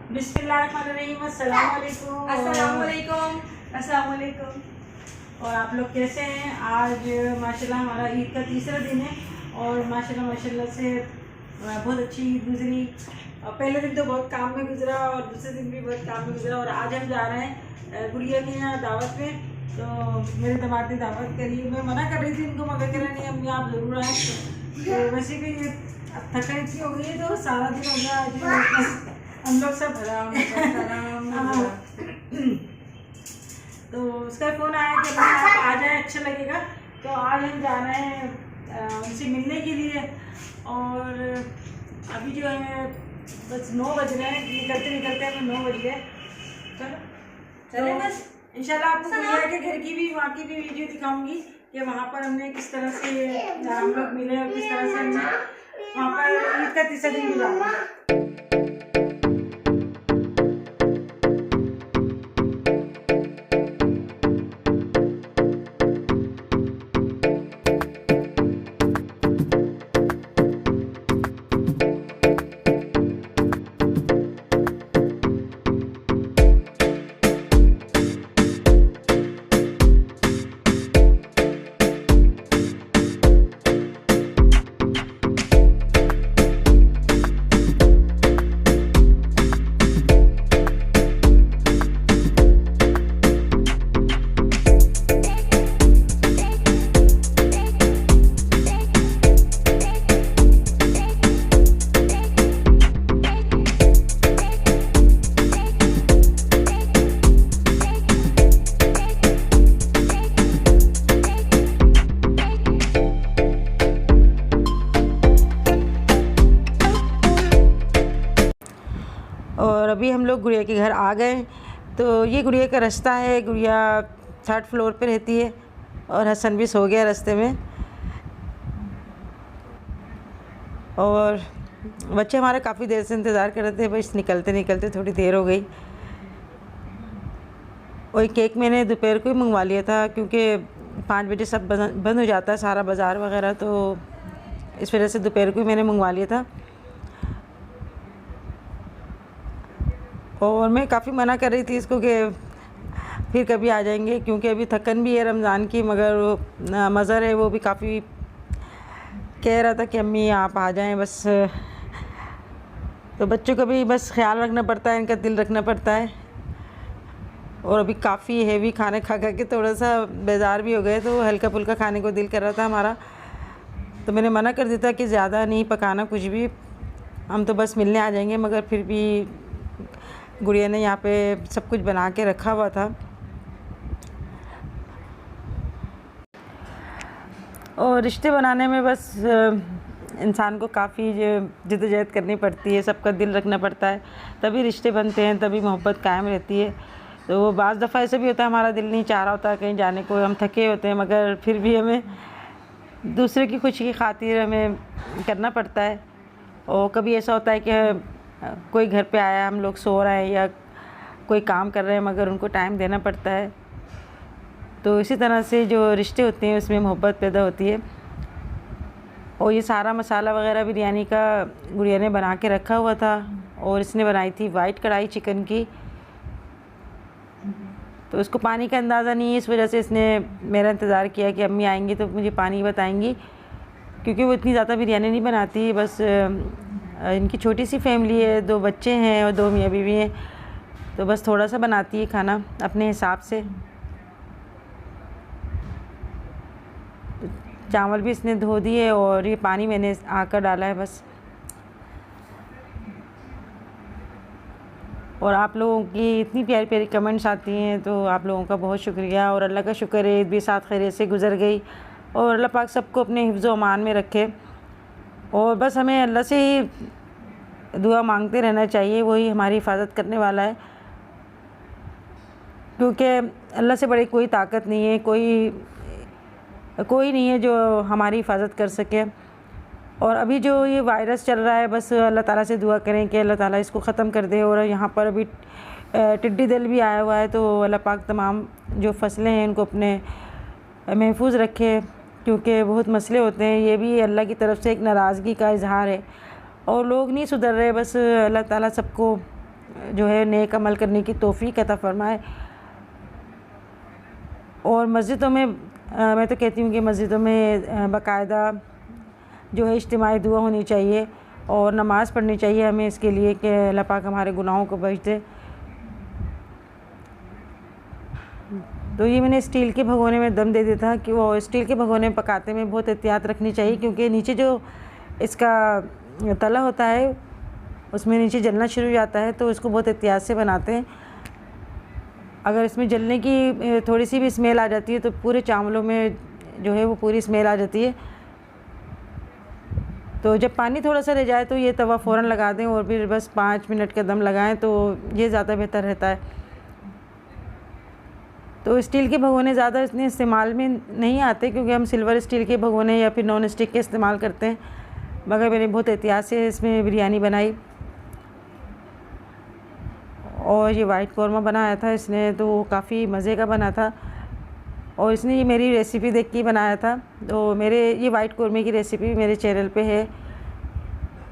बिस्मिल्लाहिर्रहमानिर्रहीम। अस्सलाम वालेकुम। अस्सलाम वालेकुम। और आप लोग कैसे हैं? आज माशाल्लाह हमारा ईद का तीसरा दिन है और माशाल्लाह से बहुत अच्छी ईद गुजरी। पहले दिन तो बहुत काम में गुजरा और दूसरे दिन भी बहुत काम में गुजरा। और आज हम जा रहे हैं गुड़िया के यहाँ दावत पे। तो मेरे दामाद ने दावत करी, मैं मना कर रही थी इनको, मगर कह रहे नहीं अम्मी आप ज़रूर आए। तो वैसे भी थकान इतनी हो गई है तो सारा दिन हो गया आज हम लोग सब तो उसका फ़ोन आया कि आप आ जाए, अच्छा लगेगा। तो आज हम जा रहे हैं उनसे मिलने के लिए। और अभी जो है बस 9 बज रहे हैं, निकलते निकलते हमें 9 बज गए। चलो बस इंशाल्लाह आपको गुड़िया के घर की भी, वहाँ की भी वीडियो दिखाऊंगी कि वहाँ पर हमने किस तरह से हम लोग मिले और किस तरह से हमने वहाँ पर ईद का तीसरा दिन गुजारा। और अभी हम लोग गुड़िया के घर आ गए। तो ये गुड़िया का रास्ता है, गुड़िया 3rd फ्लोर पे रहती है और हसन भी सो गया रास्ते में। और बच्चे हमारे काफ़ी देर से इंतज़ार कर रहे थे, बस निकलते निकलते थोड़ी देर हो गई। और केक मैंने दोपहर को ही मंगवा लिया था क्योंकि 5 बजे सब बंद हो जाता है सारा बाज़ार वगैरह, तो इस वजह से दोपहर को ही मैंने मंगवा लिया था। और मैं काफ़ी मना कर रही थी इसको कि फिर कभी आ जाएंगे, क्योंकि अभी थकन भी है रमज़ान की। मगर वो मज़र है, वो भी काफ़ी कह रहा था कि अम्मी आप आ जाएं बस। तो बच्चों का भी बस ख्याल रखना पड़ता है, इनका दिल रखना पड़ता है। और अभी काफ़ी हेवी खाने खा के थोड़ा सा बेजार भी हो गए, तो हल्का फुल्का खाने को दिल कर रहा था हमारा। तो मैंने मना कर दिया था कि ज़्यादा नहीं पकाना कुछ भी, हम तो बस मिलने आ जाएंगे। मगर फिर भी गुड़िया ने यहाँ पे सब कुछ बना के रखा हुआ था। और रिश्ते बनाने में बस इंसान को काफ़ी जद्दोजहद करनी पड़ती है, सबका दिल रखना पड़ता है, तभी रिश्ते बनते हैं, तभी मोहब्बत कायम रहती है। तो बाज़ दफ़ा ऐसे भी होता है हमारा दिल नहीं चाह रहा होता कहीं जाने को, हम थके होते हैं, मगर फिर भी हमें दूसरे की खुशी की खातिर हमें करना पड़ता है। और कभी ऐसा होता है कि कोई घर पे आया, हम लोग सो रहे हैं या कोई काम कर रहे हैं, मगर उनको टाइम देना पड़ता है। तो इसी तरह से जो रिश्ते होते हैं उसमें मोहब्बत पैदा होती है। और ये सारा मसाला वगैरह बिरयानी का गुड़िया ने बना के रखा हुआ था। और इसने बनाई थी वाइट कढ़ाई चिकन की, तो उसको पानी का अंदाज़ा नहीं है, इस वजह से इसने मेरा इंतज़ार किया कि अम्मी आएंगी तो मुझे पानी बताएंगी, क्योंकि वो इतनी ज़्यादा बिरयानी नहीं बनाती। बस इनकी छोटी सी फैमिली है, 2 बच्चे हैं और 2 मियाँ बीवी हैं, तो बस थोड़ा सा बनाती है खाना अपने हिसाब से। तो चावल भी इसने धो दिए और ये पानी मैंने आकर डाला है बस। और आप लोगों की इतनी प्यारी प्यारी कमेंट्स आती हैं, तो आप लोगों का बहुत शुक्रिया। और अल्लाह का शुक्र है ईद भी साथ खैरियत से गुज़र गई। और अल्लाह पाक सबको अपने हिफ्ज़ व अमान में रखे। और बस हमें अल्लाह से ही दुआ मांगते रहना चाहिए, वही हमारी हिफाजत करने वाला है, क्योंकि अल्लाह से बड़ी कोई ताकत नहीं है, कोई नहीं है जो हमारी हिफाजत कर सके। और अभी जो ये वायरस चल रहा है, बस अल्लाह ताला से दुआ करें कि अल्लाह ताला इसको ख़त्म कर दे। और यहाँ पर अभी टिड्डी दल भी आया हुआ है, तो अल्लाह पाक तमाम जो फसलें हैं इनको अपने महफूज रखे, क्योंकि बहुत मसले होते हैं। ये भी अल्लाह की तरफ से एक नाराज़गी का इजहार है और लोग नहीं सुधर रहे। बस अल्लाह ताला सबको जो है नेक अमल करने की तौफीक अता फरमाए। और मस्जिदों में मैं तो कहती हूँ कि मस्जिदों में बाकायदा जो है इज्तिमाई दुआ होनी चाहिए और नमाज़ पढ़नी चाहिए हमें इसके लिए कि अल्लाह पाक हमारे गुनाहों को बख्श दे। तो ये मैंने स्टील के भगोने में दम दे दिया था कि वो स्टील के भगोने में पकाते में बहुत एहतियात रखनी चाहिए, क्योंकि नीचे जो इसका तला होता है उसमें नीचे जलना शुरू हो जाता है, तो इसको बहुत एहतियात से बनाते हैं। अगर इसमें जलने की थोड़ी सी भी स्मेल आ जाती है तो पूरे चावलों में जो है वो पूरी स्मेल आ जाती है। तो जब पानी थोड़ा सा रह जाए तो ये तवा फ़ौरन लगा दें और फिर बस 5 मिनट का दम लगाएं, तो ये ज़्यादा बेहतर रहता है। तो स्टील के भगोने ज़्यादा इतने इस्तेमाल में नहीं आते, क्योंकि हम सिल्वर स्टील के भगोने या फिर नॉन स्टिक के इस्तेमाल करते हैं। मगर मैंने बहुत एहतियात से इसमें बिरयानी बनाई और ये वाइट कौरमा बनाया था इसने, तो काफ़ी मज़े का बना था। और इसने ये मेरी रेसिपी देख के बनाया था। तो मेरे ये वाइट कौरमे की रेसिपी मेरे चैनल पे है।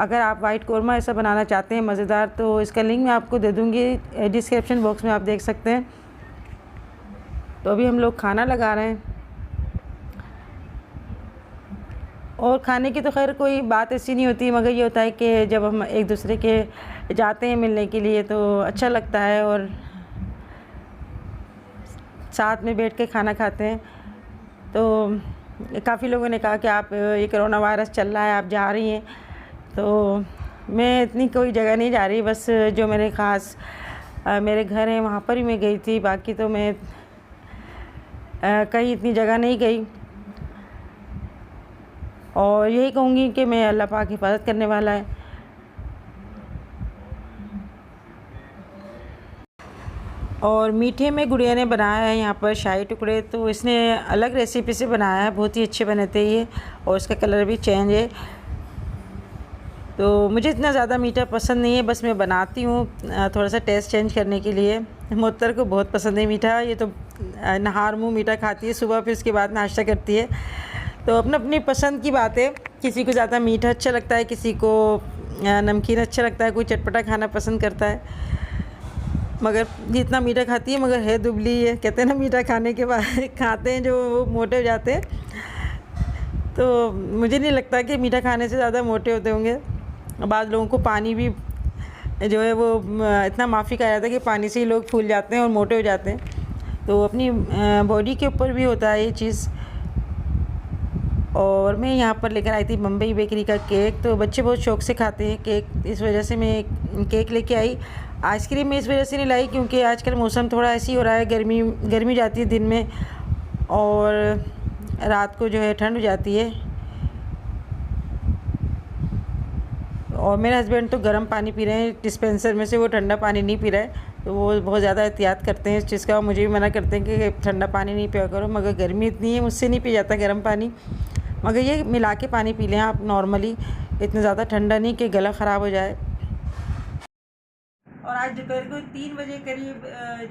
अगर आप वाइट कौरमा ऐसा बनाना चाहते हैं मज़ेदार, तो इसका लिंक मैं आपको दे दूँगी डिस्क्रिप्शन बॉक्स में, आप देख सकते हैं। तो अभी हम लोग खाना लगा रहे हैं और खाने की तो खैर कोई बात ऐसी नहीं होती, मगर ये होता है कि जब हम एक दूसरे के जाते हैं मिलने के लिए तो अच्छा लगता है और साथ में बैठ के खाना खाते हैं। तो काफ़ी लोगों ने कहा कि आप ये कोरोना वायरस चल रहा है, आप जा रही हैं। तो मैं इतनी कोई जगह नहीं जा रही, बस जो मेरे ख़ास मेरे घर हैं वहाँ पर ही मैं गई थी, बाकी तो मैं कहीं इतनी जगह नहीं गई। और यही कहूँगी कि मैं अल्लाह पाक हिफाजत करने वाला है। और मीठे में गुड़िया ने बनाया है यहाँ पर शाही टुकड़े, तो इसने अलग रेसिपी से बनाया है, बहुत ही अच्छे बने थे ये, और इसका कलर भी चेंज है। तो मुझे इतना ज़्यादा मीठा पसंद नहीं है, बस मैं बनाती हूँ थोड़ा सा टेस्ट चेंज करने के लिए। मोहतर को बहुत पसंद है मीठा, ये तो नहार मुँह मीठा खाती है सुबह, फिर उसके बाद नाश्ता करती है। तो अपनी अपनी पसंद की बात है, किसी को ज़्यादा मीठा अच्छा लगता है, किसी को नमकीन अच्छा लगता है, कोई चटपटा खाना पसंद करता है। मगर जितना मीठा खाती है मगर है दुबली है, कहते हैं ना मीठा खाने के बाद खाते हैं जो वो मोटे हो जाते हैं। तो मुझे नहीं लगता कि मीठा खाने से ज़्यादा मोटे होते होंगे। बाद लोगों को पानी भी जो है वो इतना माफ़ी कहा जाता है कि पानी से ही लोग फूल जाते हैं और मोटे हो जाते हैं। तो अपनी बॉडी के ऊपर भी होता है ये चीज़। और मैं यहाँ पर लेकर आई थी बम्बई बेकरी का केक, तो बच्चे बहुत शौक़ से खाते हैं केक, इस वजह से मैं केक लेके आई। आइसक्रीम मैं इस वजह से नहीं लाई क्योंकि आजकल मौसम थोड़ा ऐसी हो रहा है, गर्मी जाती है दिन में और रात को जो है ठंड हो जाती है। और मेरे हस्बैंड तो गर्म पानी पी रहे हैं डिस्पेंसर में से, वो ठंडा पानी नहीं पी रहा है, तो वो बहुत ज़्यादा एहतियात करते हैं इस चीज़ का। मुझे भी मना करते हैं कि ठंडा पानी नहीं पिया करो, मगर गर्मी इतनी है मुझसे नहीं पी जाता गर्म पानी। मगर ये मिला के पानी पी लें आप नॉर्मली, इतना ज़्यादा ठंडा नहीं कि गला ख़राब हो जाए। और आज दोपहर को 3 बजे करीब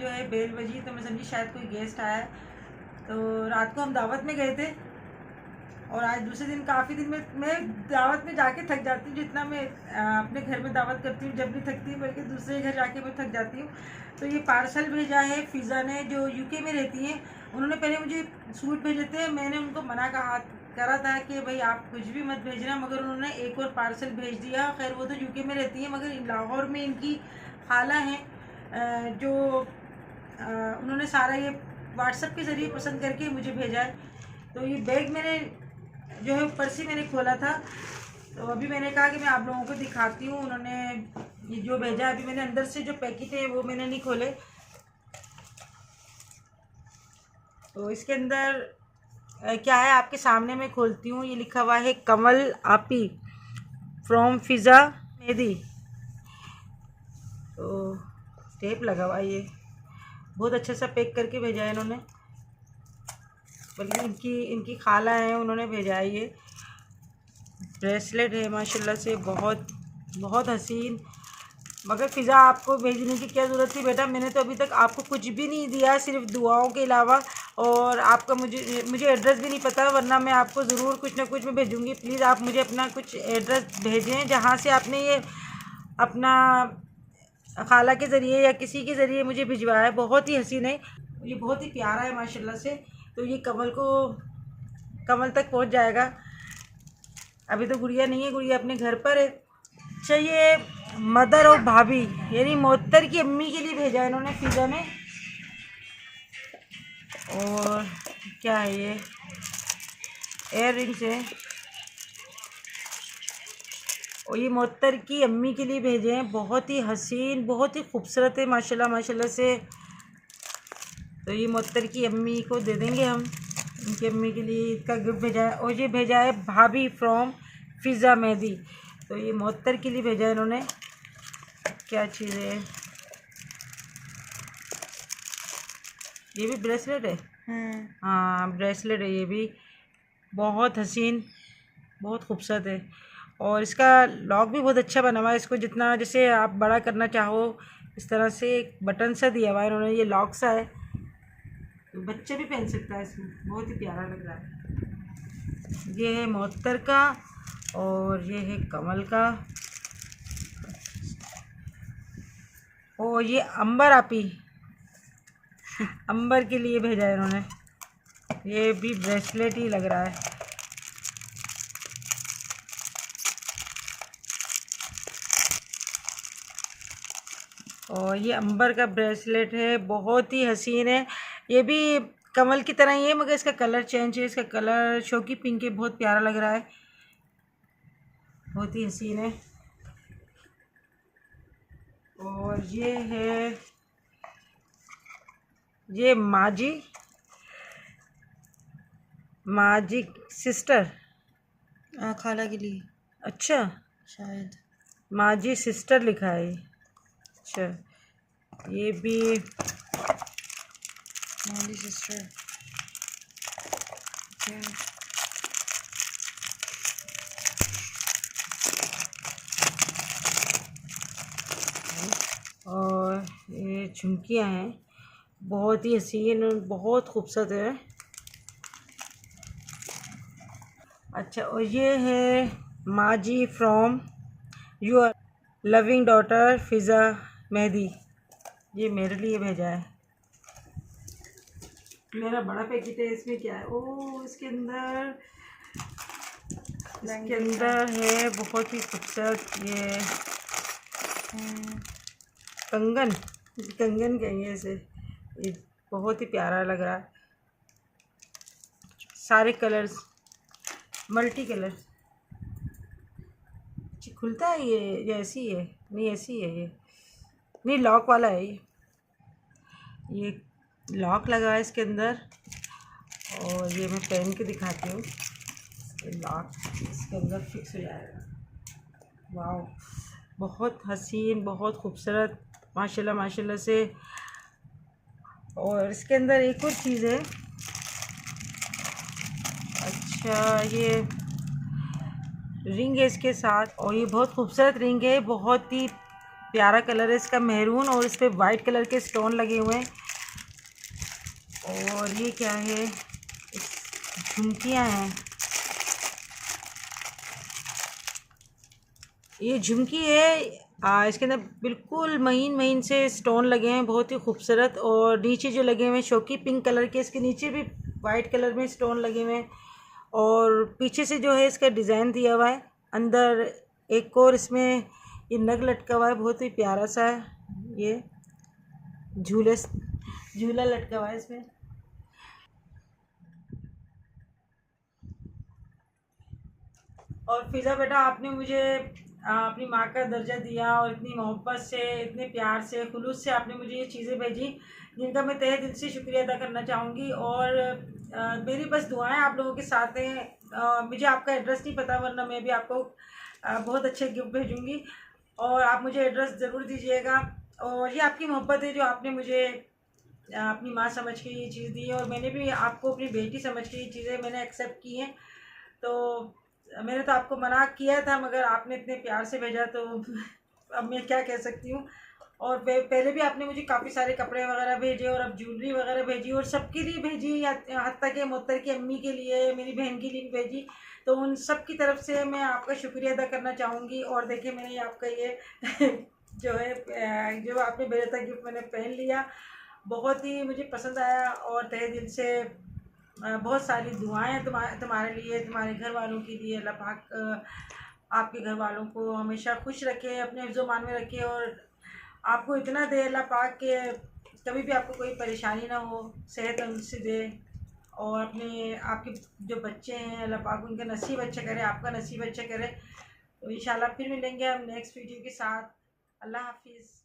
जो है बेल बजी, तो मैं समझी शायद कोई गेस्ट आया है। तो रात को हम दावत में गए थे और आज दूसरे दिन काफ़ी दिन में मैं दावत में जाके थक जाती हूँ, जितना मैं अपने घर में दावत करती हूँ जब भी थकती हूँ, बल्कि दूसरे घर जाके मैं थक जाती हूँ। तो ये पार्सल भेजा है फ़िज़ा ने, जो यूके में रहती हैं। उन्होंने पहले मुझे सूट भेजे थे, मैंने उनको मना करा था कि भाई आप कुछ भी मत भेजना, मगर उन्होंने एक और पार्सल भेज दिया। खैर वो तो यूके में रहती है, मगर लाहौर में इनकी खाला हैं जो उन्होंने सारा ये व्हाट्सएप के ज़रिए पसंद करके मुझे भेजा है। तो ये बैग मैंने जो है ऊपर से मैंने खोला था, तो अभी मैंने कहा कि मैं आप लोगों को दिखाती हूँ। उन्होंने ये जो भेजा, अभी मैंने अंदर से जो पैकेट है वो मैंने नहीं खोले। तो इसके अंदर क्या है आपके सामने मैं खोलती हूँ। ये लिखा हुआ है कमल आपी फ्रॉम फ़िज़ा मेहदी, तो टेप लगा हुआ है, ये बहुत अच्छे सा पैक करके भेजा है इन्होंने, बल्कि इनकी खाला है उन्होंने भेजा है। ये ब्रेसलेट है माशाल्लाह से, बहुत हसीन। मगर फ़िज़ा आपको भेजने की क्या ज़रूरत थी बेटा, मैंने तो अभी तक आपको कुछ भी नहीं दिया सिर्फ दुआओं के अलावा, और आपका मुझे एड्रेस भी नहीं पता, वरना मैं आपको ज़रूर कुछ ना कुछ मैं भेजूँगी। प्लीज़ आप मुझे अपना कुछ एड्रेस भेजें जहाँ से आपने ये अपना खाला के ज़रिए या किसी के ज़रिए मुझे भिजवाया है। बहुत ही हसीन है, ये बहुत ही प्यारा है माशाल्लाह से। तो ये कमल तक पहुंच जाएगा। अभी तो गुड़िया नहीं है, गुड़िया अपने घर पर है। अच्छा, ये मदर और भाभी यानी मोहत्तर की अम्मी के लिए भेजा है इन्होंने पिज़्ज़ा में। और क्या है ये, एयर रिंग्स है। और ये मोहत्तर की अम्मी के लिए भेजे हैं, बहुत ही हसीन, बहुत ही खूबसूरत है माशाल्लाह माशाल्लाह से। तो ये मोहत्तर की अम्मी को दे देंगे हम, उनकी अम्मी के लिए इसका गिफ्ट भेजा है। और ये भेजा है भाभी फ्रॉम फिज़ा मेहदी। तो ये मोहत्तर के लिए भेजा है इन्होंने। क्या चीज़ है, ये भी ब्रेसलेट है। हाँ ब्रेसलेट है, ये भी बहुत हसीन, बहुत खूबसूरत है। और इसका लॉक भी बहुत अच्छा बना हुआ है। इसको जितना जैसे आप बड़ा करना चाहो इस तरह से एक बटन सा दिया हुआ है इन्होंने, ये लॉक सा है, तो बच्चे भी पहन सकता है इसमें, बहुत ही प्यारा लग रहा है। ये है मोहत्तर का और ये है कमल का। और ये अंबर आपी अंबर के लिए भेजा है इन्होंने। ये भी ब्रेसलेट ही लग रहा है। और ये अंबर का ब्रेसलेट है, बहुत ही हसीन है। ये भी कमल की तरह ही है मगर इसका कलर चेंज है। इसका कलर शोकी पिंक है, बहुत प्यारा लग रहा है, बहुत ही हसीन है। और ये है, ये माजी सिस्टर, खाला के लिए अच्छा शायद। माजी सिस्टर लिखा है। अच्छा, ये भी मौली सिस्टर। और ये झुमकियाँ हैं, बहुत ही हसीन और बहुत खूबसूरत है। अच्छा, और ये है माजी फ्रॉम योर लविंग डॉटर फिज़ा मेहदी, ये मेरे लिए भेजा है। मेरा बड़ा पैकेट है, इसमें क्या है, ओ इसके अंदर है बहुत ही खूबसूरत ये कंगन कहेंगे इसे। ये बहुत ही प्यारा लग रहा है, सारे कलर्स, मल्टी कलर। खुलता है ये ऐसी है, नहीं ऐसी है ये, नहीं लॉक वाला है ये लॉक लगा है इसके अंदर। और ये मैं पहन के दिखाती हूँ, ये लॉक इसके अंदर फिक्स हो जाएगा। वाह, बहुत हसीन, बहुत खूबसूरत माशाल्लाह माशाल्लाह से। और इसके अंदर एक और चीज़ है। अच्छा, ये रिंग है इसके साथ, और ये बहुत खूबसूरत रिंग है, बहुत ही प्यारा कलर है इसका मेहरून, और इस पर वाइट कलर के स्टोन लगे हुए हैं। और ये क्या है, झुमकियाँ हैं, ये झुमकी है। इसके अंदर बिल्कुल महीन महीन से स्टोन लगे हैं, बहुत ही खूबसूरत। और नीचे जो लगे हुए हैं शोकी पिंक कलर के, इसके नीचे भी वाइट कलर में स्टोन लगे हुए हैं। और पीछे से जो है इसका डिज़ाइन दिया हुआ है, अंदर एक और इसमें ये नग लटका हुआ है, बहुत ही प्यारा सा है। ये झूला लटका हुआ है इसमें। और फिज़ा बेटा, आपने मुझे अपनी माँ का दर्जा दिया और इतनी मोहब्बत से, इतने प्यार से, खुलूस से आपने मुझे ये चीज़ें भेजी, जिनका मैं तहे दिल से शुक्रिया अदा करना चाहूँगी। और मेरी बस दुआएं आप लोगों के साथ हैं। मुझे आपका एड्रेस नहीं पता, वरना मैं भी आपको बहुत अच्छे गिफ्ट भेजूँगी। और आप मुझे एड्रेस ज़रूर दीजिएगा। और ये आपकी मोहब्बत है जो आपने मुझे अपनी माँ समझ के ये चीज़ दी है, और मैंने भी आपको अपनी बेटी समझ के ये चीज़ें मैंने एक्सेप्ट की हैं। तो मैंने तो आपको मना किया था, मगर आपने इतने प्यार से भेजा, तो अब मैं क्या कह सकती हूँ। और पहले भी आपने मुझे काफ़ी सारे कपड़े वगैरह भेजे, और अब ज्वेलरी वगैरह भेजी, और सबके लिए भेजी, हत्ता के मुहत्तर की अम्मी के लिए, मेरी बहन के लिए भी भेजी। तो उन सब की तरफ से मैं आपका शुक्रिया अदा करना चाहूँगी। और देखिए, मैंने आपका ये जो है जो आपने भेजा था गिफ्ट मैंने पहन लिया, बहुत ही मुझे पसंद आया और तहे दिल से बहुत सारी दुआएं तुम्हारे लिए, तुम्हारे घर वालों के लिए। अल्लाह पाक आपके घर वालों को हमेशा खुश रखे, अपने हिफ्ज़-ओ-मान में रखे और आपको इतना दे अल्लाह पाक के कभी भी आपको कोई परेशानी ना हो, सेहत तंदुरुस्ती दे और अपने आपके जो बच्चे हैं अल्लाह पाक उनका नसीब अच्छा करे, आपका नसीब अच्छा करे। तो इंशाल्लाह फिर मिलेंगे हम नेक्स्ट वीडियो के साथ। अल्लाह हाफिज़।